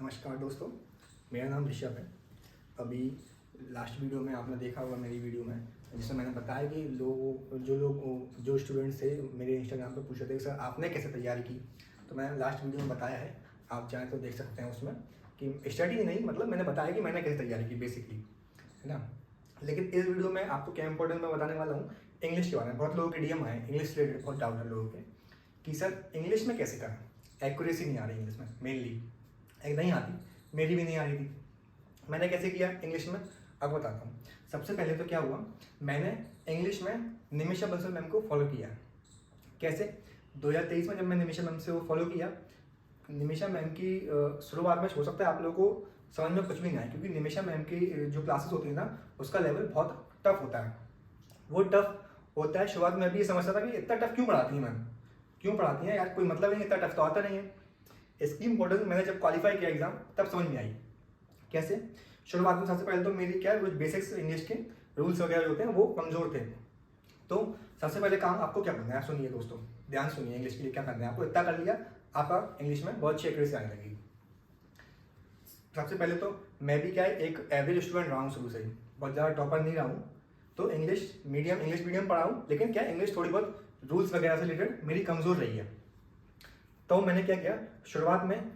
नमस्कार दोस्तों, मेरा नाम ऋषभ है। अभी लास्ट वीडियो में आपने देखा होगा मेरी वीडियो में, जिसमें मैंने बताया कि जो स्टूडेंट्स थे मेरे इंस्टाग्राम पे पूछे थे कि सर आपने कैसे तैयारी की। तो मैंने लास्ट वीडियो में बताया है, आप चाहें तो देख सकते हैं उसमें कि स्टडी नहीं, मतलब मैंने बताया कि मैंने कैसे तैयारी की बेसिकली, है ना। लेकिन इस वीडियो में आपको क्या इंपॉर्टेंट मैं बताने वाला हूँ इंग्लिश के बारे में। बहुत लोगों के डीएम आए इंग्लिश रिलेटेड, बहुत डाउट है लोगों के कि सर इंग्लिश में कैसे करें, एक्यूरेसी नहीं आ रही इंग्लिश में, मेनली एक नहीं आती, मेरी भी नहीं आ रही थी। मैंने कैसे किया इंग्लिश में, अब बताता हूँ। सबसे पहले तो क्या हुआ, मैंने इंग्लिश में निमिषा बंसल मैम को फॉलो किया। कैसे? 2023 में जब मैं निमिषा मैम से वो फॉलो किया, निमिषा मैम की शुरुआत में हो सकता है आप लोगों को समझ में कुछ भी नहीं आए, क्योंकि निमिषा मैम की जो क्लासेस होती है ना, उसका लेवल बहुत टफ होता है। वो टफ होता है, शुरुआत में भी ये समझता था कि इतना टफ क्यों पढ़ाती है मैम, क्यों पढ़ाती हैं यार, कोई मतलब नहीं, इतना टफ तो आता नहीं है। इसकी इंपॉर्टेंस मैंने जब क्वालिफाई किया एग्जाम तब समझ में आई। कैसे? शुरुआत में सबसे पहले तो मेरी क्या है, बेसिक्स इंग्लिश के रूल्स वगैरह जो होते हैं वो कमजोर थे। तो सबसे पहले काम आपको क्या करना है, सुनिए दोस्तों, ध्यान सुनिए, इंग्लिश के लिए क्या करना है आपको। इतना कर लिया, आपका इंग्लिश में बहुत अच्छी एक्यूरेसी आने लगी। सबसे पहले तो मैं भी क्या है, एक एवरेज स्टूडेंट रहा हूँ शुरू से ही, बहुत ज़्यादा टॉपर नहीं रहा हूँ। तो इंग्लिश मीडियम पढ़ा हूँ, लेकिन क्या इंग्लिश थोड़ी बहुत रूल्स वगैरह से रिलेटेड मेरी कमज़ोर रही है। तो मैंने क्या किया, शुरुआत में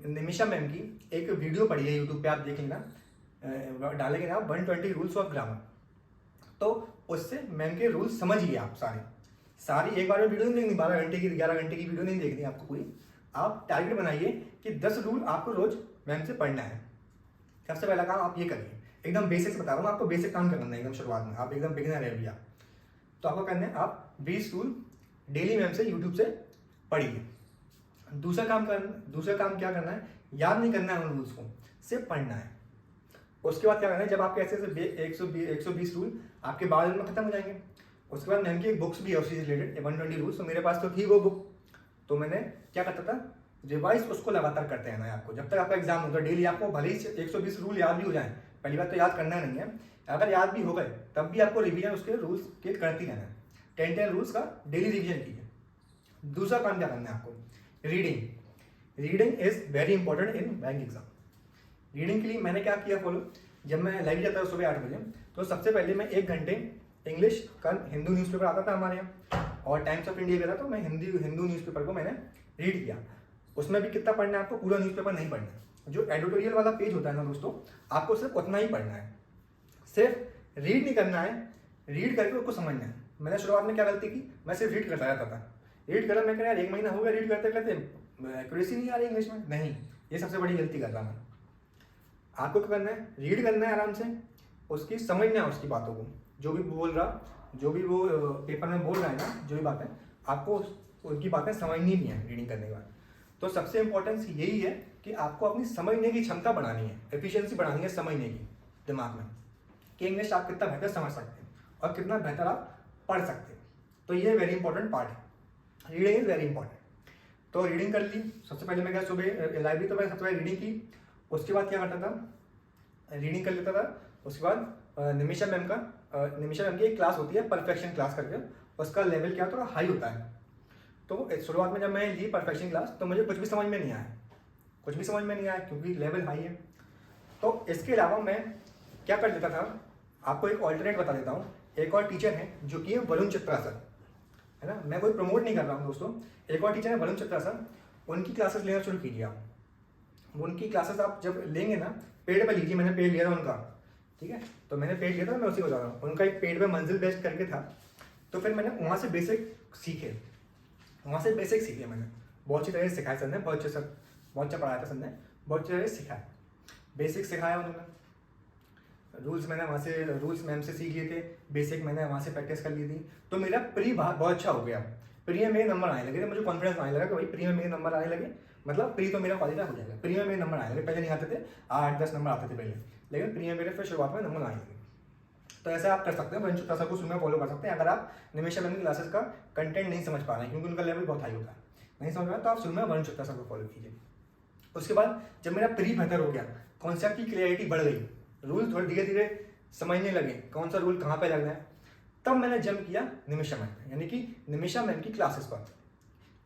निमिषा मैम की एक वीडियो पढ़ी है यूट्यूब पे, आप देख लेना, डालेंगे ना 120 रूल्स ऑफ ग्रामर। तो उससे मैम के रूल्स समझिए आप सारी एक बार में वीडियो नहीं देखनी, 12 घंटे की 11 घंटे की वीडियो नहीं देखनी आपको पूरी। आप टारगेट बनाइए कि 10 रूल आपको रोज मैम से पढ़ना है। सबसे पहला काम आप ये करिए, एकदम बेसिक्स बता रहा हूँ आपको, बेसिक काम करना है एकदम शुरुआत में, आप एकदम बिगिनर है भैया। तो आपको करना है, आप 20 रूल डेली मैम से यूट्यूब से पढ़िए। दूसरा काम क्या करना है, याद नहीं करना है उन रूल्स को, सिर्फ पढ़ना है। उसके बाद क्या करना है, जब आपके ऐसे 120 रूल आपके बाद में खत्म हो जाएंगे, उसके बाद मैम की एक बुक्स भी है उससे रिलेटेड 120 रूल्स, तो मेरे पास तो थी वो बुक। तो मैंने क्या करता था, रिवाइज उसको लगातार करते रहना है आपको, जब तक आपका एग्जाम होगा। डेली आपको भले ही 120 रूल याद भी हो जाए, पहली बात तो याद करना नहीं है, अगर याद भी हो गए तब भी आपको रिविजन उसके रूल्स के करती रहना है। 10 रूल्स का डेली रिविजन कीजिए। दूसरा काम क्या करना है आपको, reading is very important in bank exam. Reading के लिए मैंने क्या किया फॉलो, जब मैं लाइब्रेरी जाता था सुबह 8 बजे, तो सबसे पहले मैं 1 घंटे इंग्लिश का हिंदू न्यूज़पेपर आता था हमारे यहाँ, और टाइम्स ऑफ इंडिया का था, तो मैं हिंदू न्यूज़पेपर को मैंने रीड किया। उसमें भी कितना पढ़ना है आपको, पूरा न्यूज़पेपर नहीं पढ़ना। जो एडिटोरियल वाला पेज होता है ना दोस्तों, आपको सिर्फ उतना ही पढ़ना है, सिर्फ रीड नहीं करना है, रीड करके उसको समझना है। मैंने शुरुआत में क्या गलती की, मैं सिर्फ रीड करता रहता था। रीड करा, मैं कह यार 1 महीना हो गया रीड करते करते, एक्यूरेसी नहीं आ रही इंग्लिश में। नहीं, ये सबसे बड़ी गलती कर रहा मैं। आपको क्या करना है, रीड करना है आराम से, उसकी समझना है उसकी बातों को, जो भी बोल रहा, जो भी वो पेपर में बोल रहा है ना, जो भी बातें आपको उनकी बातें समझनी भी है रीडिंग करने के बाद। तो सबसे इंपॉर्टेंस यही है कि आपको अपनी समझने की क्षमता बढ़ानी है, एफिशिएंसी बढ़ानी है समझने की दिमाग में, कि इंग्लिश आप कितना बेहतर समझ सकते हैं और कितना बेहतर आप पढ़ सकते हैं। तो ये वेरी इंपॉर्टेंट पार्ट है, रीडिंग इज वेरी इंपॉर्टेंट। तो रीडिंग कर ली, सबसे पहले मैं क्या, सुबह लाइब्रेरी तो मैं सबसे पहले रीडिंग की। उसके बाद क्या करता था, रीडिंग कर लेता था। उसके बाद निमिषा मैम की एक क्लास होती है परफेक्शन क्लास करके, उसका लेवल क्या थोड़ा हाई होता है। तो शुरुआत में जब मैं ली परफेक्शन क्लास, तो मुझे कुछ भी समझ में नहीं आया, क्योंकि लेवल हाई है। तो इसके अलावा मैं क्या कर देता था, आपको एक ऑल्टरनेट बता देता हूँ। एक और टीचर है जो कि है वरुण चित्रा सर, है ना, मैं कोई प्रमोट नहीं कर रहा हूँ दोस्तों। एक और टीचर है वरुण चित्रा सर, उनकी क्लासेस लेना शुरू कीजिए आप। उनकी क्लासेस आप जब लेंगे ना, पेड पे लीजिए, मैंने पेड लिया था उनका, ठीक है, तो मैंने पेड लिया था, मैं उसी को बता रहा हूँ। उनका एक पेड पे मंजिल बेस्ट करके था, तो फिर मैंने वहाँ से बेसिक सीखे मैंने, बहुत अच्छी तरह से सिखाया सर ने, बहुत अच्छा पढ़ाया था सर ने, बहुत अच्छी तरह से सिखाया, बेसिक सिखाया उन्होंने। रूल्स मैम से सीख लिए थे, बेसिक मैंने वहाँ से प्रैक्टिस कर ली थी। तो मेरा प्री बहुत अच्छा हो गया, प्री में मेरे नंबर आने लगे थे, मुझे कॉन्फिडेंस आने लगा कि भाई प्री में मेरे नंबर आने लगे, मतलब प्री तो मेरा क्वालिफाई हो जाएगा। प्री में मेरे नंबर आने लगे, पहले नहीं आते थे, 8-10 नंबर आते थे पहले, लेकिन प्री में मेरे फिर शुरुआत में नंबर आने लगे। तो ऐसे आप कर सकते हैं, वरुण चित्रा सर को सुनना फॉलो कर सकते हैं। अगर आप निमिषा मैम की क्लासेस का कंटेंट नहीं समझ पा रहे हैं, क्योंकि उनका लेवल बहुत हाई होता है, नहीं समझ पा रहे, तो आप शुरू में वरुण चित्रा सर को फॉलो कीजिए। उसके बाद जब मेरा प्री बेहतर हो गया, कॉन्सेप्ट की क्लियरिटी बढ़ गई, रूल थोड़े धीरे धीरे समझने लगे, कौन सा रूल कहाँ पे लगना है, तब मैंने जंप किया निमिषा मैम, यानी कि निमिषा मैम की क्लासेस पर।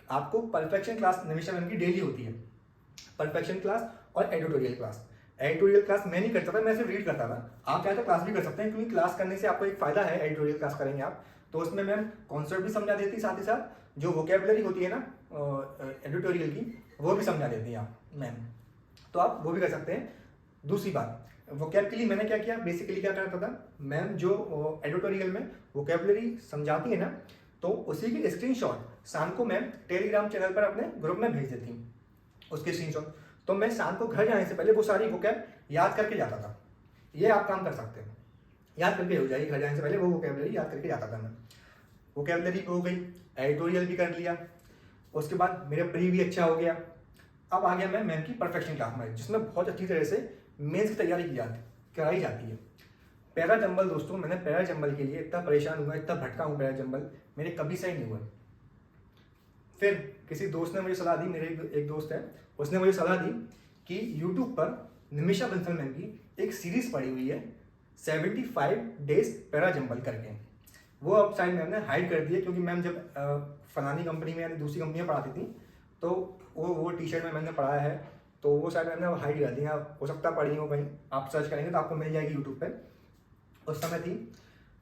आपको परफेक्शन क्लास निमिषा मैम की डेली होती है, परफेक्शन क्लास और एडिटोरियल क्लास। एडिटोरियल क्लास मैं नहीं करता था, मैं सिर्फ रीड करता था। आप चाहे तो क्लास भी कर सकते हैं, क्योंकि क्लास करने से आपको एक फ़ायदा है, एडिटोरियल क्लास करेंगे आप तो उसमें मैम कॉन्सेप्ट भी समझा देती, साथ ही साथ जो वोकेबलरी होती है ना एडिटोरियल की, वो भी समझा देती है आप मैम, तो आप वो भी कर सकते हैं। दूसरी बात, वोकेब के लिए मैंने क्या किया, बेसिकली क्या करता था मैम, जो एडिटोरियल में वोकेबलरी समझाती है ना, तो उसी की स्क्रीनशॉट शाम को मैम टेलीग्राम चैनल पर अपने ग्रुप में भेज देती हूँ, उसके स्क्रीनशॉट। तो मैं शाम को घर जाने से पहले वो सारी वोकेब याद करके जाता था। ये आप काम कर सकते हैं, याद करके हो जाएगी, घर जाने से पहले वो वोकेबलरी याद करके जाता था मैं। वोकेबलरी हो गई, एडिटोरियल भी कर लिया, उसके बाद मेरा प्री भी अच्छा हो गया। अब आ गया मैं मैम की परफेक्शन क्लास में, जिसमें बहुत अच्छी तरह से मेंस की तैयारी कराई जाती है। पैरा जंबल दोस्तों, मैंने पैरा जंबल के लिए इतना परेशान हुआ, इतना भटका हूँ, पैरा जंबल मेरे कभी सही नहीं हुआ। फिर किसी दोस्त ने मुझे सलाह दी, मेरे एक दोस्त है, उसने मुझे सलाह दी कि यूट्यूब पर निमिषा बंसल मैम की एक सीरीज पड़ी हुई है 75 डेज पैरा जंबल करके। वो अब शायद मैम ने हाइड कर दी है, क्योंकि मैम जब फलानी कंपनी में यानी दूसरी कंपनी में पढ़ाती थी, तो वो टी शर्ट में मैंने पढ़ाया है, तो वो शायद मैंने हाइड कर दी है। हो सकता पढ़ी हो कहीं, आप सर्च करेंगे तो आपको मिल जाएगी यूट्यूब पर। उस समय थी,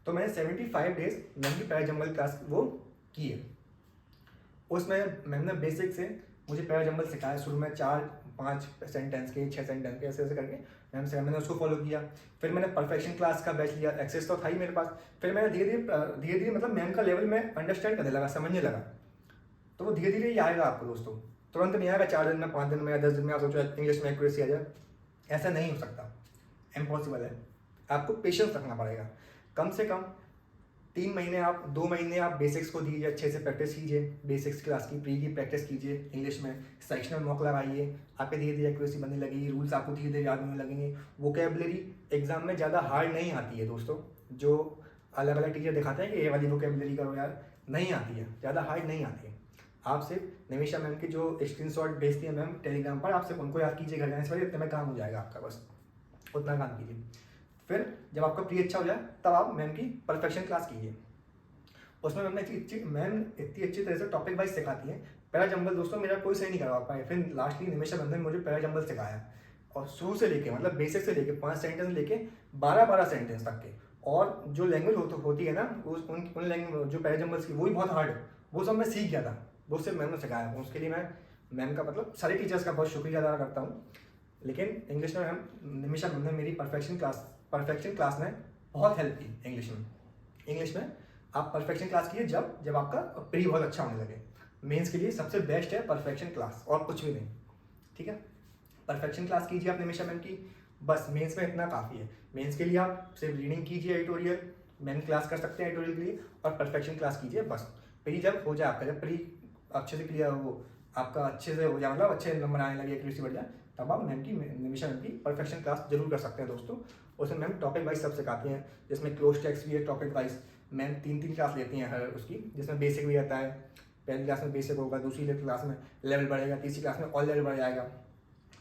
तो मैंने 75 डेज मैम की पैरा जंबल क्लास वो की है। उसमें मैम ने बेसिक से मुझे पैरा जंबल सिखाया, शुरू में 4-5 सेंटेंस के, 6 सेंटेंस के, ऐसे ऐसे करके मैम से मैंने उसको फॉलो किया। फिर मैंने परफेक्शन क्लास का बैच लिया, एक्सेस तो था ही मेरे पास। फिर मैंने धीरे धीरे मतलब मैम का लेवल में अंडरस्टैंड करने लगा, समझने लगा। तो वो धीरे धीरे ही आएगा आपको दोस्तों, तुरंत नहीं आएगा 4 दिन में, 5 दिन में या 10 दिन में आप सोचो इंग्लिश में एक्यूरेसी आ जाए, ऐसा नहीं हो सकता, इम्पॉसिबल है। आपको पेशेंस रखना पड़ेगा। कम से कम 3 महीने, आप 2 महीने आप बेसिक्स को दीजिए, अच्छे से प्रैक्टिस कीजिए, बेसिक्स क्लास की प्री की प्रैक्टिस कीजिए इंग्लिश में, सेक्शनल मॉक लगाइए, आपके धीरे धीरे एक्यूरेसी बनने लगेगी, रूल्स आपको धीरे धीरे याद होने लगेंगे। वोकेबलरी एग्जाम में ज़्यादा हार्ड नहीं आती है दोस्तों, जो अलग अलग टीचर दिखाते हैं कि ये वाली वोकेबलरी करो यार, नहीं आती है, ज़्यादा हार्ड नहीं आती है। आप सिर्फ निमिषा मैम की जो स्क्रीनशॉट भेजती है मैम टेलीग्राम पर, आप सिर्फ उनको याद कीजिए, घर जाने से पहले इतने में काम हो जाएगा आपका, बस उतना काम कीजिए। फिर जब आपका प्री अच्छा हो जाए तब आप मैम की परफेक्शन क्लास कीजिए। उसमें मैम इतनी अच्छी तरह से टॉपिक वाइज सिखाती है। पैरा जंबल दोस्तों मेरा कोई सही नहीं करवा पाए, फिर लास्टली निमिषा बंधन मुझे पैरा जंबल सिखाया, और शुरू से लेके मतलब बेसिक से लेके 5 सेंटेंस लेके 12-12 सेंटेंस तक के। और जो लैंग्वेज होती है ना, उन लैंग्वेज जो पैरा जंबल्स की, वो भी बहुत हार्ड है, वो सब मैं सीख गया था, वो सिर्फ मैम ने सिखाया। उसके लिए मैं मैम का मतलब सारे टीचर्स का बहुत शुक्रिया अदा करता हूँ। लेकिन इंग्लिश में मैम निमिषा मैम ने मेरी परफेक्शन क्लास में बहुत हेल्प की। इंग्लिश में आप परफेक्शन क्लास कीजिए जब आपका प्री बहुत अच्छा होने लगे। मेंस के लिए सबसे बेस्ट है परफेक्शन क्लास, और कुछ भी नहीं, ठीक है। परफेक्शन क्लास कीजिए आप निमिषा मैम की, बस मेंस में इतना काफ़ी है। मेंस के लिए आप सिर्फ रीडिंग कीजिए, एडिटोरियल मैम क्लास कर सकते हैं एडिटोरियल के लिए, और परफेक्शन क्लास कीजिए बस। प्री जब हो जाए आपका, जब प्री अच्छे से क्लियर वो आपका अच्छे से हो जाए, मतलब अच्छे नंबर आने लगे, एक्यूरेसी बढ़ जाए, तब आप निमिषा मैम की परफेक्शन क्लास जरूर कर सकते हैं दोस्तों। उसमें मैम टॉपिक वाइज सब सिखाती हैं, जिसमें क्लोज टेक्स्ट भी है टॉपिक वाइज। मैम 3-3 क्लास लेती हैं हर उसकी, जिसमें बेसिक भी रहता है। पहली क्लास में बेसिक होगा, दूसरी क्लास में लेवल बढ़ेगा, तीसरी क्लास में ऑल लेवल बढ़ जाएगा।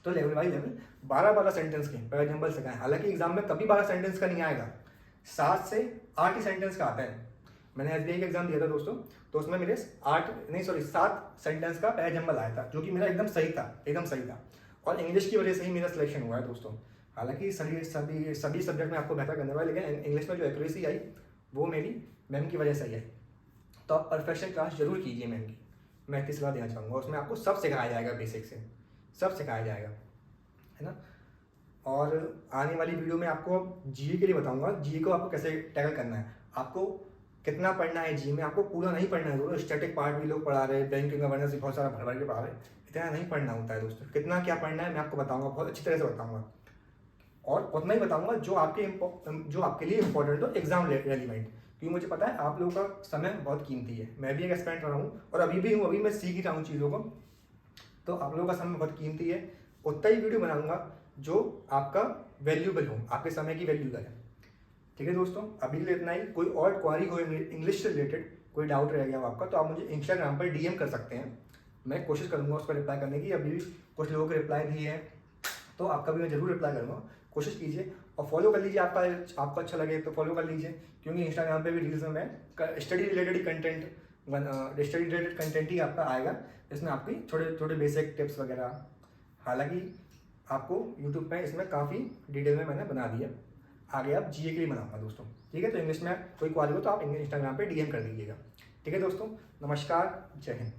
तो लेवल बाई लेवल 12-12 सेंटेंस के पैरा जंबल सिखाएं। हालांकि एग्जाम में कभी 12 सेंटेंस का नहीं आएगा, 7 से 8 ही सेंटेंस का आता है। मैंने SBI का एग्जाम दिया था दोस्तों, तो उसमें मेरे 7 सेंटेंस का पैरा जंबल आया था, जो कि मेरा एकदम सही था। और इंग्लिश की वजह से ही मेरा सिलेक्शन हुआ है दोस्तों। हालांकि सभी सब्जेक्ट में आपको बेहतर करने वाला, लेकिन इंग्लिश में जो एक्यूरेसी आई वो मेरी मैम की वजह से ही आई। तो आप परफेक्शन क्लास जरूर कीजिए मैम की, मैं इतनी सलाह देना चाहूँगा। उसमें आपको सब सिखाया जाएगा, बेसिक से सब सिखाया जाएगा, है ना। और आने वाली वीडियो में आपको GE के लिए बताऊँगा, GE को आपको कैसे टैकल करना है, आपको कितना पढ़ना है GE में। आपको पूरा नहीं पढ़ना है दोस्तों, स्टैटिक पार्ट भी लोग पढ़ा रहे हैं, बैंकिंग अवेयरनेस भी बहुत सारा भर के पढ़ा रहे हैं, इतना नहीं पढ़ना होता है दोस्तों। कितना क्या पढ़ना है मैं आपको बताऊँगा, बहुत अच्छी तरह से बताऊँगा, और उतना ही बताऊँगा जो आपके लिए इंपॉर्टेंट हो, एग्जाम रेलिवेंट। क्योंकि मुझे पता है आप लोगों का समय बहुत कीमती है, मैं भी एक एस्पिरेंट रहा हूँ और अभी भी हूँ, अभी मैं सीख ही रहा हूँ चीज़ों को। तो आप लोगों का समय बहुत कीमती है, उतना ही वीडियो बनाऊंगा जो आपका वैल्यूबल हो, आपके समय की वैल्यू करे। ठीक है दोस्तों, अभी के लिए इतना ही। कोई और क्वारी हो इंग्लिश से रिलेटेड, कोई डाउट रह गया हो आपका, तो आप मुझे इंस्टाग्राम पर DM कर सकते हैं, मैं कोशिश करूँगा उसको रिप्लाई करने की। अभी भी कुछ लोगों को रिप्लाई दिए हैं, तो आपका भी मैं जरूर रिप्लाई करूँगा, कोशिश कीजिए। और फॉलो कर लीजिए, आपको अच्छा लगे तो फॉलो कर लीजिए, क्योंकि इंस्टाग्राम पे भी रील्स में मैं स्टडी रिलेटेड कंटेंट ही आपका आएगा, इसमें आपकी छोटे छोटे बेसिक टिप्स वगैरह। हालांकि आपको यूट्यूब पे इसमें काफ़ी डिटेल में मैंने बना दिया। आगे आप जीए के लिए बनाऊंगा दोस्तों, ठीक है। तो इंग्लिश में कोई क्वारी हो तो आप इंस्टाग्राम पे डीएम कर दीजिएगा, ठीक है दोस्तों। नमस्कार, जय हिंद।